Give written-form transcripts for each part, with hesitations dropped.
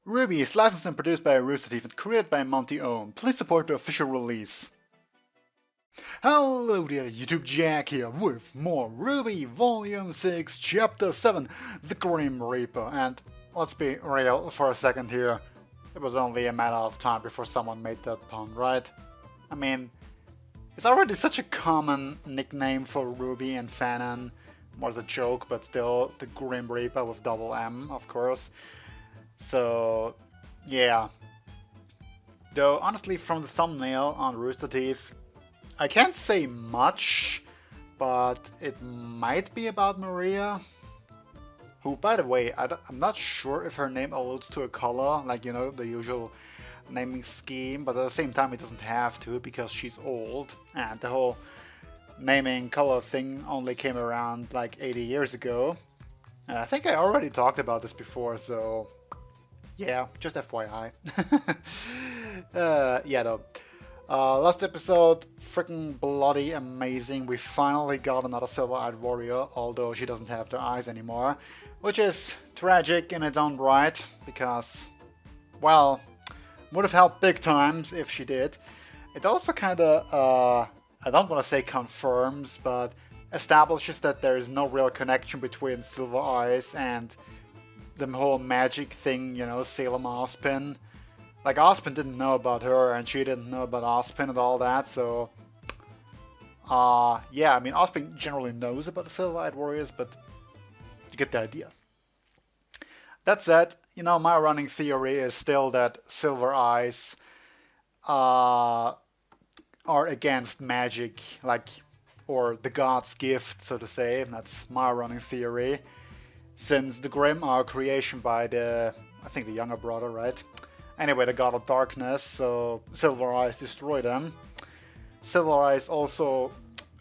RWBY is licensed and produced by Rooster Teeth and created by Monty Ohm. Please support the official release. Hello there, YouTube, Jack here with more RWBY Volume 6, Chapter 7, The Grim Reaper. And let's be real for a second here. It was only a matter of time before someone made that pun, right? I mean, it's already such a common nickname for RWBY and Fanon. More as a joke, but still, the Grim Reaper with double M, of course. So, yeah. Though, honestly, from the thumbnail on Rooster Teeth, I can't say much, but it might be about Maria. Who, by the way, I'm not sure if her name alludes to a color, like, you know, the usual naming scheme, but at the same time it doesn't have to, because she's old, and the whole naming color thing only came around like 80 years ago. And I think I already talked about this before, so yeah, just FYI. Yeah, though. Last episode, freaking bloody amazing. We finally got another silver-eyed warrior, although she doesn't have their eyes anymore. Which is tragic in its own right, because, well, would have helped big times if she did. It also kinda, I don't want to say confirms, but establishes that there is no real connection between Silver Eyes and the whole magic thing, you know, Salem Ozpin. Like, Ozpin didn't know about her, and she didn't know about Ozpin and all that, so yeah, I mean, Ozpin generally knows about the Silver-Eyed Warriors, but you get the idea. That said, you know, my running theory is still that Silver Eyes are against magic, like, or the god's gift, so to say. That's my running theory. Since the Grimm are a creation by the, I think the younger brother, right? Anyway, the god of darkness, so Silver Eyes destroy them. Silver Eyes also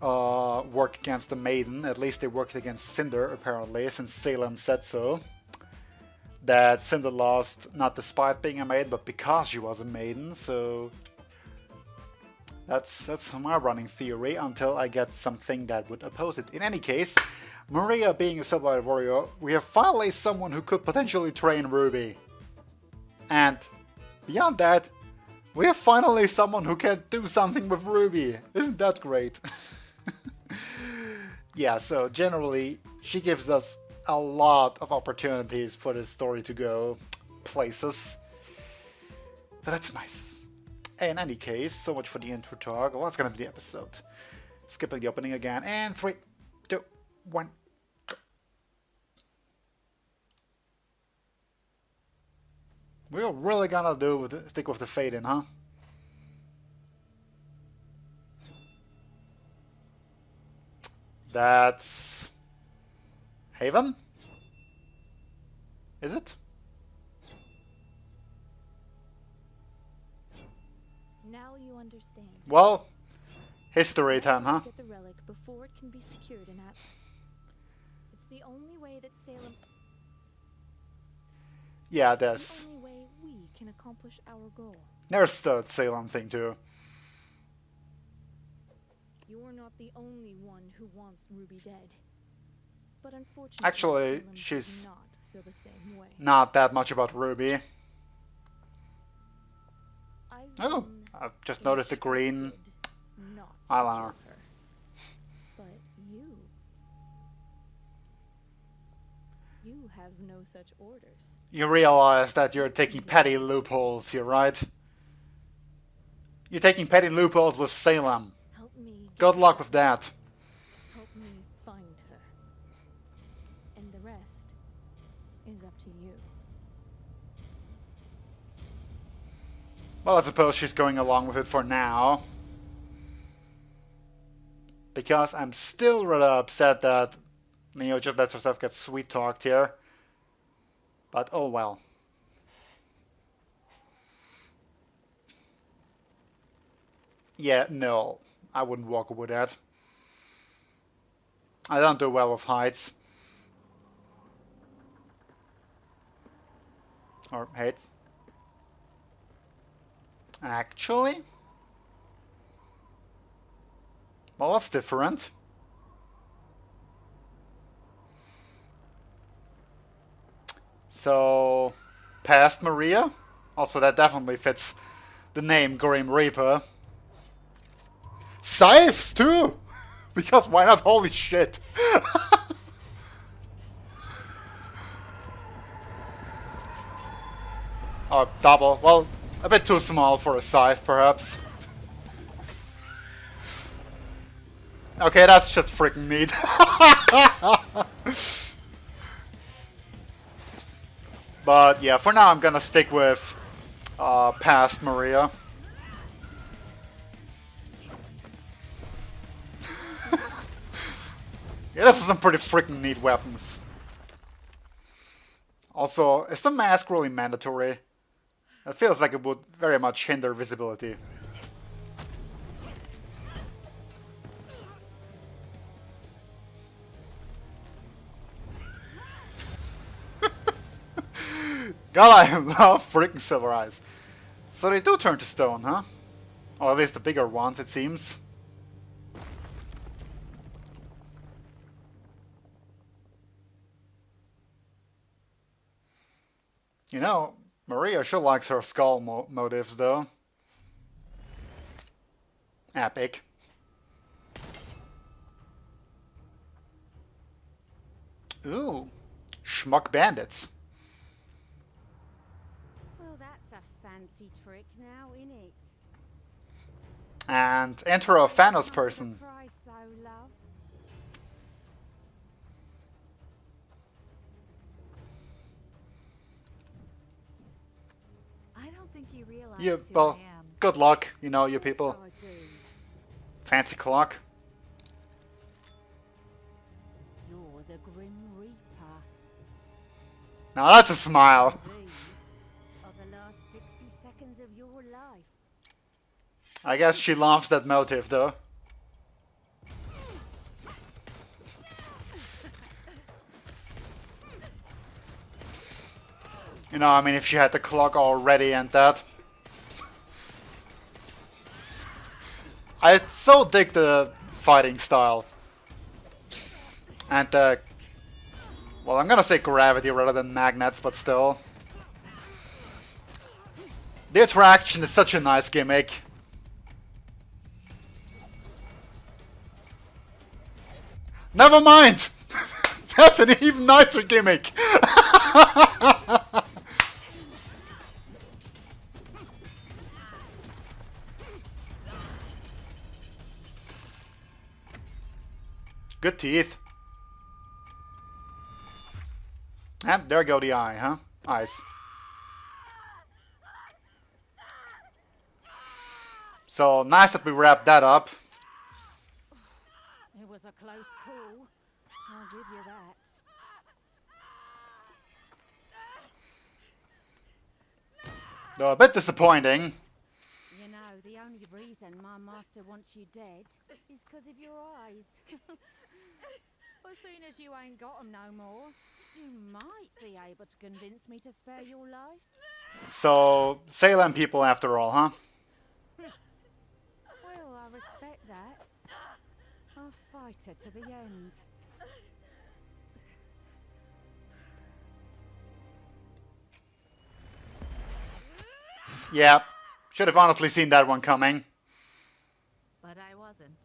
work against the Maiden, at least they worked against Cinder, apparently, since Salem said so. That Cinder lost not despite being a maiden, but because she was a maiden, so that's my running theory until I get something that would oppose it. In any case, Maria being a Silver-Eyed Warrior, we have finally someone who could potentially train RWBY. And beyond that, we have finally someone who can do something with RWBY. Isn't that great? Yeah, so generally, she gives us a lot of opportunities for this story to go places. But that's nice. In any case, so much for the intro talk. Well, that's gonna be the episode. Skipping the opening again. And 3, 2, 1. We're really gonna stick with the fade in, huh? That's Haven? Is it? Now you understand. Well, history time, huh? Get the relic before it can be secured in Atlas. It's the only way that Salem. Yeah, It's the only way we can accomplish our goal. there's the Salem thing too. You're not the only one who wants RWBY dead. But unfortunately, Actually, Salem she's does not feel the same way. not that much about RWBY. I Oh, win I've just in noticed the green bid not to eyeliner. kill her. But you have no such orders. You realize that you're taking petty loopholes here, right? You're taking petty loopholes with Salem. Help me. Good luck with that. Help me find her. And the rest is up to you. Well, I suppose she's going along with it for now. Because I'm still rather upset that Neo just lets herself get sweet-talked here. But oh well. Yeah, no. I wouldn't walk with that. I don't do well with heights. Or heights. Actually? Well, that's different. So past Maria. Also, that definitely fits the name Grim Reaper. Scythes too! Because why not? Holy shit! Oh, double. Well, a bit too small for a scythe, perhaps. Okay, that's just freaking neat. But yeah, for now I'm gonna stick with past Maria. Yeah, this is some pretty freaking neat weapons. Also, is the mask really mandatory? It feels like it would very much hinder visibility. God, I love freaking silver eyes. So they do turn to stone, huh? Or at least the bigger ones, it seems. You know, Maria sure likes her skull motifs, though. Epic. Ooh, schmuck bandits. Well, that's a fancy trick now, isn't it? And enter a Thanos person. Price, though, love. I don't think you realize You, who well, I am. good luck, you know, you people. So I do. Fancy clock. You're the Grim Reaper. Now that's a smile. These are the last 60 seconds of your life. I guess she loves that motive, though. You know, I mean, if she had the clock already and that. I so dig the fighting style. And the... Well, I'm gonna say gravity rather than magnets, but still. The attraction is such a nice gimmick. Never mind! That's an even nicer gimmick! Good teeth. And there go the eye, huh? Eyes. So, nice that we wrapped that up. It was a close call. I'll give you that. Though a bit disappointing. You know, the only reason my master wants you dead is because of your eyes. As soon as you ain't got 'em no more, you might be able to convince me to spare your life. So, Salem people after all, huh? Well, I respect that. I'll fight her to the end. Yeah, should have honestly seen that one coming. But I wasn't.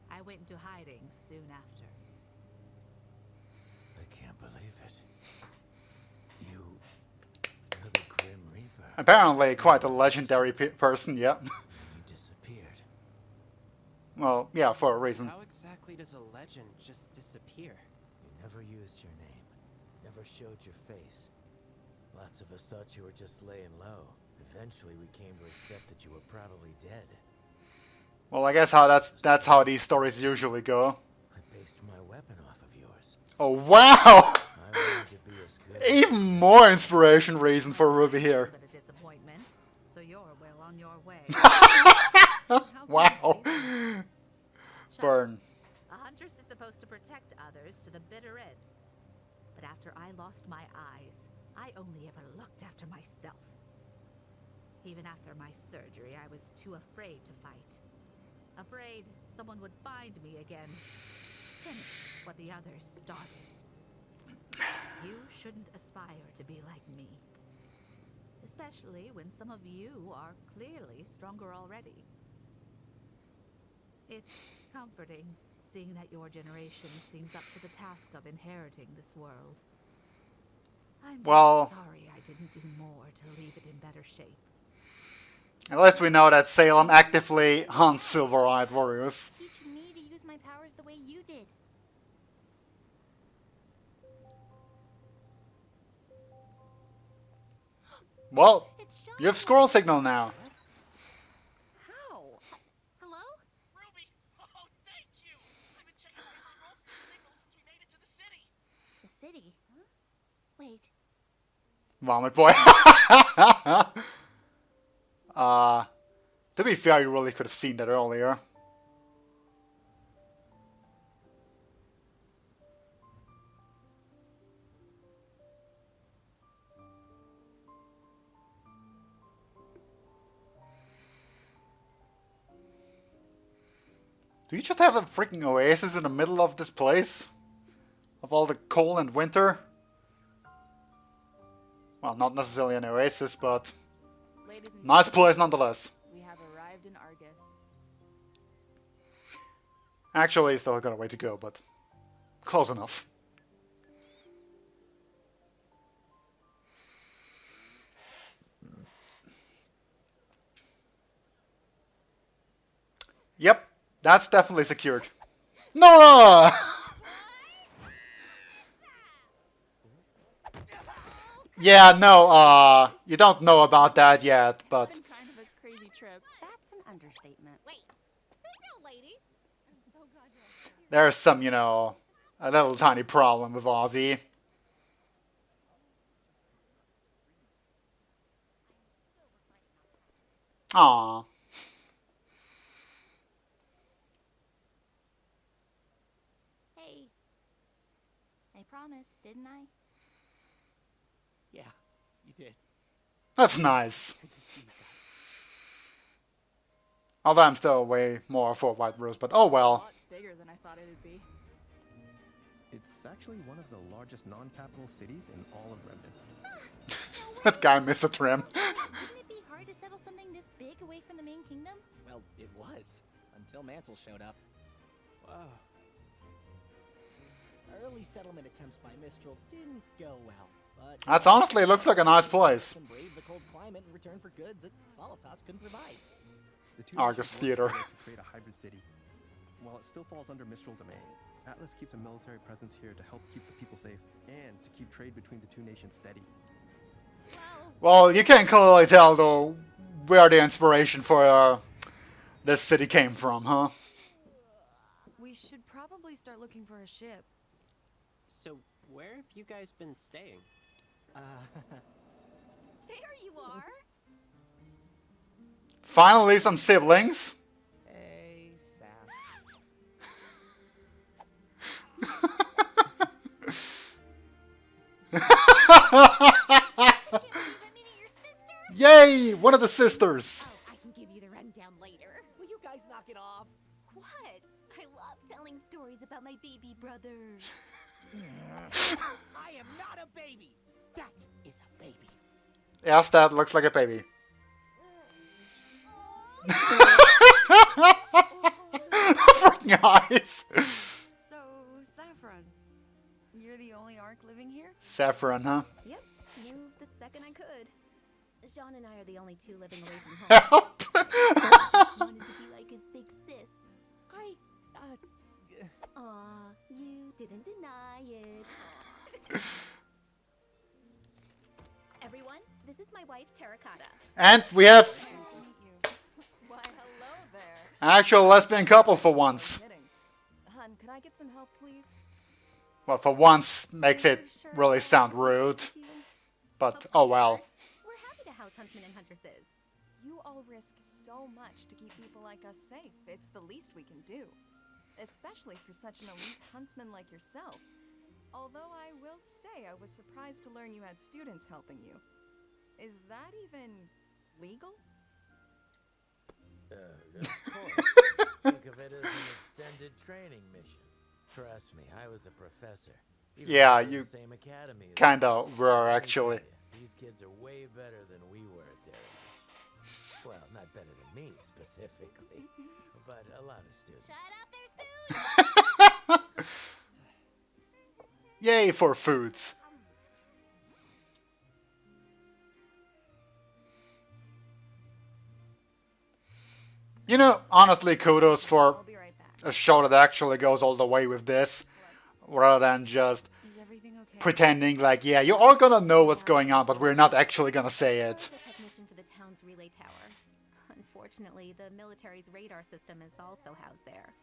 I went into hiding soon after. I can't believe it. You're the Grim Reaper. Apparently quite a legendary person, yeah. You disappeared. Well, yeah, for a reason. How exactly does a legend just disappear? You never used your name. Never showed your face. Lots of us thought you were just laying low. Eventually we came to accept that you were probably dead. Well, I guess that's how these stories usually go. I based my weapon off of yours. Oh, wow! I wanted to be as good. Even more inspiration reason for Ruby here. But a disappointment. So you're well on your way. Wow. Shut Burn. up. A huntress is supposed to protect others to the bitter end. But after I lost my eyes, I only ever looked after myself. Even after my surgery, I was too afraid to fight. Afraid someone would find me again. Finish what the others started. You shouldn't aspire to be like me. Especially when some of you are clearly stronger already. It's comforting seeing that your generation seems up to the task of inheriting this world. I'm just sorry I didn't do more to leave it in better shape. At least we know that Salem actively hunts silver-eyed warriors. Teach me to use my powers the way you did. Well, you have scroll signal now. How? Hello? Ruby! Oh, thank you! I've been checking this scroll for signal since we made it to the city. The city? Huh? Wait. Vomit boy. To be fair, you really could have seen that earlier. Do you just have a freaking oasis in the middle of this place? Of all the cold and winter? Well, not necessarily an oasis, but Ladies and nice gentlemen, place nonetheless. we have arrived in Argus. Actually, still got a way to go, but close enough. Yep, that's definitely secured. Nora! Yeah, no, you don't know about that yet, but It's been kind of a crazy trip. That's an understatement. Wait. No, lady. I'm so glad you're okay. there's some, you know, a little tiny problem with Ozzy. Aww. Hey. I promised, didn't I? Yeah, you did. That's nice. Good to see you guys. Although I'm still way more for White Rose, but oh A well. lot bigger than I thought it'd be. It's actually one of the largest non-capital cities in all of Remnant. That guy missed a trim. Wouldn't it be hard to settle something this big away from the main kingdom? Well, it was, until Mantle showed up. Wow. Early settlement attempts by Mistral didn't go well, but... That's honestly looks like a nice place. ...can brave the cold climate in return for goods that Solitas couldn't provide. The two Argus nations Theater. work together to create a hybrid city. While it still falls under Mistral domain, Atlas keeps a military presence here to help keep the people safe and to keep trade between the two nations steady. Well, you can clearly tell though where the inspiration for this city came from, huh? We should probably start looking for a ship. So, where have you guys been staying? There you are. Finally, some siblings. Hey, Saf. Yay! One of the sisters. Oh, I can give you the rundown later. Will you guys knock it off? What? I love telling stories about my baby brother. I am not a baby. That is a baby. Yes, that looks like a baby. Freaking eyes. So, Saffron, you're the only Ark living here? Saffron, huh? Yep, moved the second I could. Jean and I are the only two living away from home. Help! Wanted to be like his big sis. Aw, you didn't deny it. Everyone, this is my wife, Terracotta. And we have Nice to meet you. Why, hello there. actual lesbian couple for once. Kidding. Hun, can I get some help, please? Well, for once makes it really sound rude. But oh well. We're happy to house huntsmen and huntresses. You all risk so much to keep people like us safe. It's the least we can do. Especially for such an elite huntsman like yourself. Although I will say I was surprised to learn you had students helping you. Is that even legal? Of course. Think of it as an extended training mission. Trust me, I was a professor. Even Yeah, though they're you the same academy as kinda me. were Let me actually. tell ya, these kids are way better than we were at their age. Well, not better than me specifically, but a lot of students. Shut up, there's food! Yay for foods. You know, honestly, kudos for I'll be right back. a show that actually goes all the way with this, rather than just Is everything okay? pretending like, yeah, you're all gonna know what's going on, but we're not actually gonna say I it. was a technician for the town's relay tower. Unfortunately, the military's radar system is also housed there.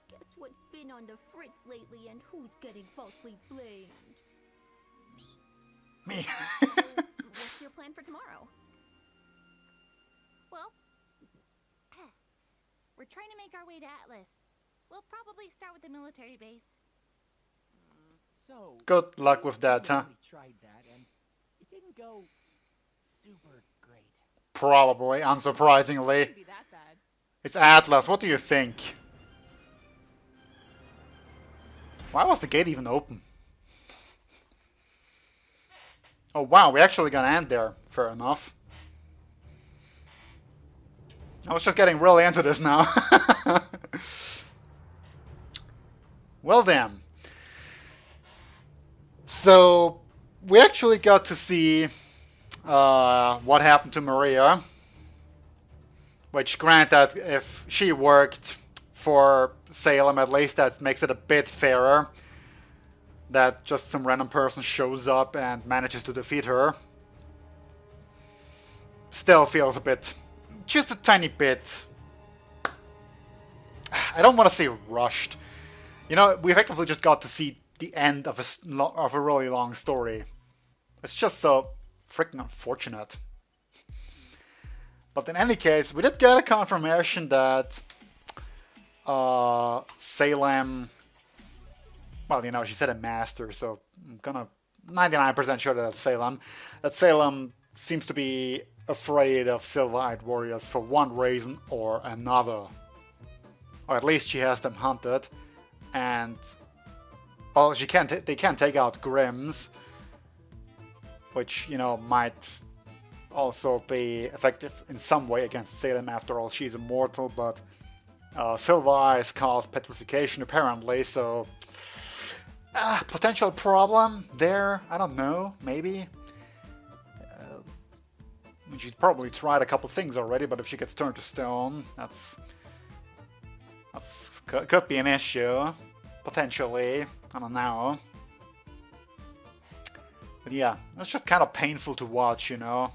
Guess what's been on the fritz lately and who's getting falsely blamed? Me. What's your plan for tomorrow? Well, we're trying to make our way to Atlas. We'll probably start with the military base. So, Good luck with that, huh? we tried that, and it didn't go super great. Probably, unsurprisingly. Couldn't be that bad. It's Atlas, what do you think? Why was the gate even open? Oh wow, we're actually gonna end there. Fair enough. I was just getting really into this now. Well then. So, we actually got to see what happened to Maria. Which, granted, if she worked for Salem, at least that makes it a bit fairer. That just some random person shows up and manages to defeat her. Still feels a bit, just a tiny bit. I don't want to say rushed. You know, we effectively just got to see the end of a really long story. It's just so freaking unfortunate. But in any case, we did get a confirmation that Salem, well, you know, she said a master, so I'm gonna 99% sure that that's Salem. That Salem seems to be afraid of silver-eyed warriors for one reason or another. Or at least she has them hunted. And, well, they can't take out Grimms, which, you know, might also be effective in some way against Salem. After all, she's immortal, but Silver Eyes cause petrification apparently, so potential problem there. I don't know, maybe. I mean, she's probably tried a couple things already, but if she gets turned to stone, that's could be an issue potentially. I don't know. But yeah, it's just kind of painful to watch, you know.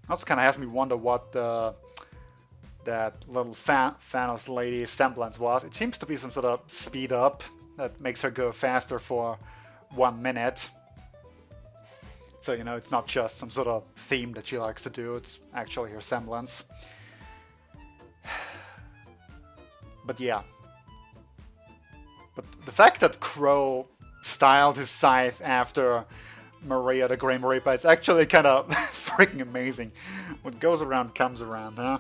Also kind of has me wonder what that little Thanos lady semblance was. It seems to be some sort of speed up that makes her go faster for 1 minute. So, you know, it's not just some sort of theme that she likes to do, it's actually her semblance. But yeah. But the fact that Crow styled his scythe after Maria the Grim Reaper is actually kind of freaking amazing. What goes around comes around, huh?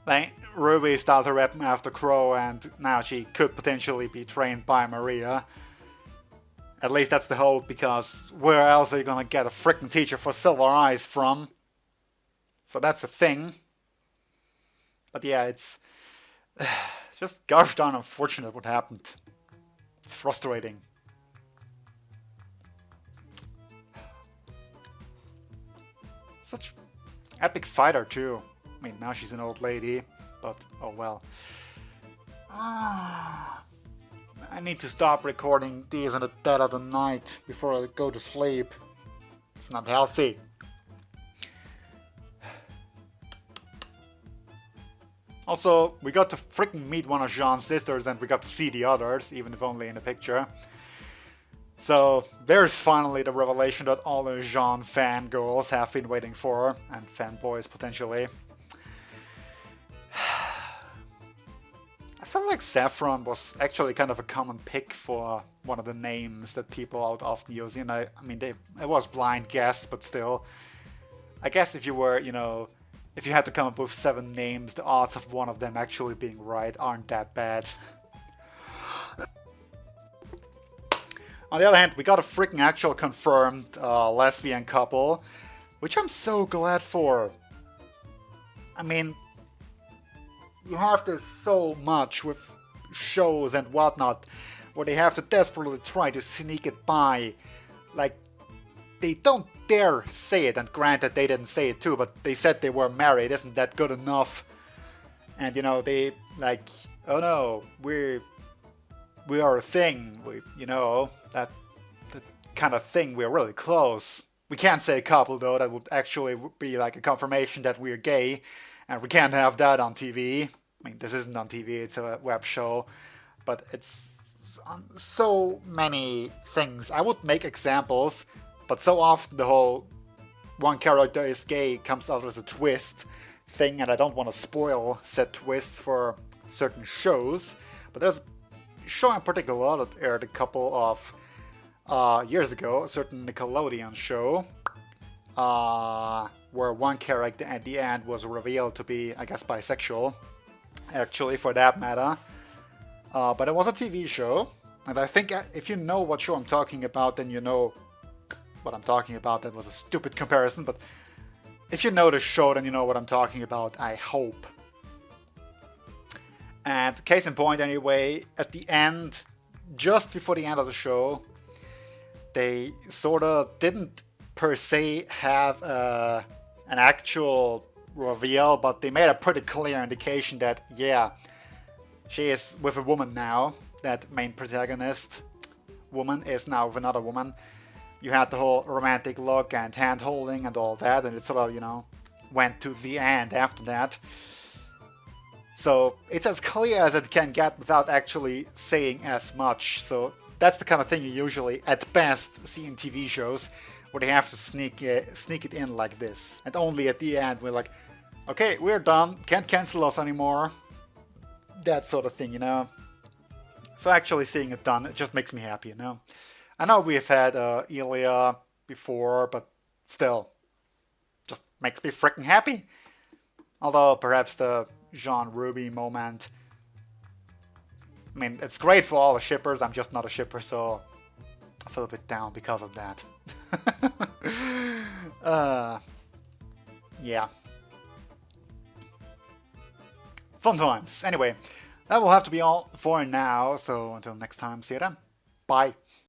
Like, Ruby styled her weapon after Crow, and now she could potentially be trained by Maria. At least that's the hope, because where else are you gonna get a freaking teacher for Silver Eyes from? So that's the thing. But yeah, it's just gosh darn unfortunate what happened. It's frustrating. Such epic fighter too. I mean, now she's an old lady, but oh well. I need to stop recording these in the dead of the night before I go to sleep. It's not healthy. Also, we got to freaking meet one of Jean's sisters and we got to see the others, even if only in a picture. So, there's finally the revelation that all the Jean fangirls have been waiting for, and fanboys potentially. I felt like Saffron was actually kind of a common pick for one of the names that people out often use. You know, I mean, it was blind guess, but still. I guess if you were, you know, if you had to come up with 7 names, the odds of one of them actually being right aren't that bad. On the other hand, we got a freaking actual confirmed lesbian couple, which I'm so glad for. I mean, you have this so much with shows and whatnot, where they have to desperately try to sneak it by. Like, they don't dare say it, and granted they didn't say it too, but they said they were married. Isn't that good enough? And you know, they like, oh no, we are a thing. You know, that kind of thing. We're really close. We can't say couple though. That would actually be like a confirmation that we're gay, and we can't have that on TV. I mean, this isn't on TV. It's a web show, but it's on so many things. I would make examples, but so often the whole one character is gay comes out as a twist thing, and I don't want to spoil said twists for certain shows. But there's a show in particular that aired a couple of years ago, a certain Nickelodeon show, where one character at the end was revealed to be, I guess, bisexual, actually, for that matter. But it was a TV show, and I think if you know what show I'm talking about, then you know what I'm talking about. That was a stupid comparison, but if you know the show, then you know what I'm talking about, I hope. And case in point, anyway, at the end, just before the end of the show, they sort of didn't per se have an actual reveal, but they made a pretty clear indication that, yeah, she is with a woman now. That main protagonist woman is now with another woman. You had the whole romantic look and hand holding and all that, and it sort of, you know, went to the end after that. So it's as clear as it can get without actually saying as much. So that's the kind of thing you usually, at best, see in TV shows, where they have to sneak it in like this. And only at the end we're like, okay, we're done, can't cancel us anymore. That sort of thing, you know. So actually seeing it done, it just makes me happy, you know. I know we've had Elia before, but still, just makes me freaking happy. Although perhaps the RWBY moment, I mean, it's great for all the shippers. I'm just not a shipper, so I feel a bit down because of that. Yeah. Fun times. Anyway, that will have to be all for now. So until next time, see you then. Bye.